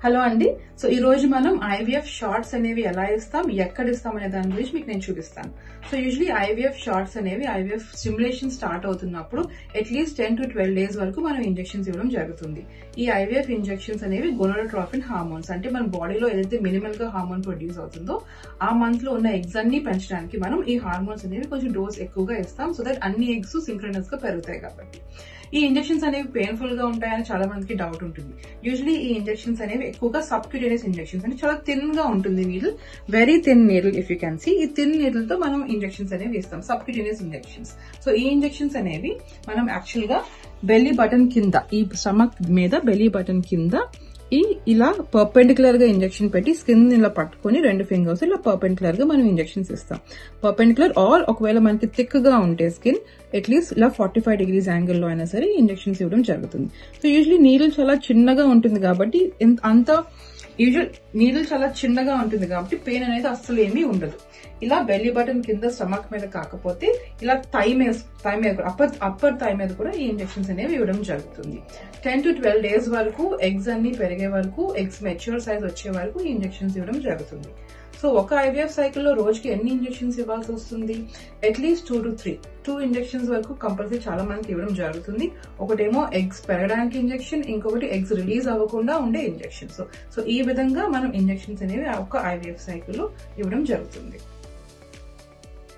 Hello అండి. So ఈ రోజు మనం ఐవీఎఫ్ షార్ట్స్ అనేవి ఎలా ఇస్తాం, ఎక్కడ ఇస్తాం అనే దాని గురించి మీకు నేను చూపిస్తాను. సో యూజువలీ ఐవీఎఫ్ షార్ట్స్ అనేవి ఐవీఎఫ్ స్టిమ్యులేషన్ స్టార్ట్ అవుతున్నప్పుడు అట్లీస్ట్ 10 to 12 days వరకు మనం ఇంజెక్షన్స్ ఇవ్వడం జరుగుతుంది. ఈ ఐవీఎఫ్ ఇంజెక్షన్స్ అనేవి గోనాడోట్రోపిన్ హార్మోన్స్, అంటే మన బాడీలో ఏదైతే మినిమల్ గా హార్మోన్ ప్రొడ్యూస్ అవుతుందో ఆ మంత్ లో ఉన్న ఎగ్స్ అన్ని పెంచడానికి మనం ఈ హార్మోన్స్ అనేవి కొంచెం డోస్ ఎక్కువగా ఇస్తాం, సో దట్ అన్ని ఎగ్స్ సింక్రనస్ గా పెరుగుతాయి. కాబట్టి ఈ ఇంజెక్షన్స్ అనేవి పెయిన్ఫుల్ గా ఉంటాయని చాలా మందికి డౌట్ ఉంటుంది. యూజువలీ ఈ ఇంజెక్షన్స్ అనేవి ఎక్కువగా సబ్క్యూటేనియస్ ఇంజెక్షన్స్, అంటే చాలా థిన్ గా ఉంటుంది needle, very thin needle. If you can see, ఈ థిన్ నీడిల్ తో మనం ఇంజెక్షన్స్ అనేవి ఇస్తాం, సబ్క్యూటేనియస్ ఇంజెక్షన్స్. సో ఈ ఇంజెక్షన్స్ అనేవి మనం యాక్చువల్ గా బెల్లీ బటన్ కింద, ఈ స్టమక్ మీద బెల్లీ బటన్ కింద ఇలా పర్పెండిక్యులర్ గా ఇంజెక్షన్ పెట్టి స్కిన్ ఇలా పట్టుకుని 2 ఫింగర్స్ ఇలా పర్పెండిక్యులర్ గా మనం ఇంజెక్షన్స్ ఇస్తాం. పర్పెండిక్యులర్ ఆర్ ఒకవేళ మనకి థిక్ గా ఉంటే స్కిన్ అట్లీస్ట్ ఇలా 45 degrees యాంగిల్లో అయినా సరే ఇంజెక్షన్స్ ఇవ్వడం జరుగుతుంది. సో యూజువలీ నీడిల్ చాలా చిన్నగా ఉంటుంది కాబట్టి పెయిన్ అనేది అస్సలు ఏమీ ఉండదు. ఇలా బెల్లీ బటన్ కింద స్టమక్ మీద కాకపోతే ఇలా థై మీద అప్పర్ థై మీద కూడా ఈ ఇంజెక్షన్స్ అనేవి ఇవ్వడం జరుగుతుంది. 10 to 12 days వరకు ఎగ్స్ అన్ని పెరిగే వరకు, ఎగ్స్ మెచ్యూర్ సైజ్ వచ్చే వరకు ఈ ఇంజెక్షన్స్ ఇవ్వడం జరుగుతుంది. సో ఒక ఐవీఎఫ్ సైకిల్లో రోజుకి ఎన్ని ఇంజెక్షన్స్ ఇవ్వాల్సి వస్తుంది? అట్లీస్ట్ 2 to 3 ఇంజెక్షన్స్ వరకు కంపల్సరీ చాలా మందికి ఇవ్వడం జరుగుతుంది. ఒకటేమో ఎగ్స్ పెరగడానికి ఇంజెక్షన్, ఇంకొకటి ఎగ్స్ రిలీజ్ అవ్వకుండా ఉండే ఇంజెక్షన్. సో ఈ విధంగా మనం ఇంజెక్షన్స్ అనేవి ఒక ఐవీఎఫ్ సైకిల్లో ఇవ్వడం జరుగుతుంది.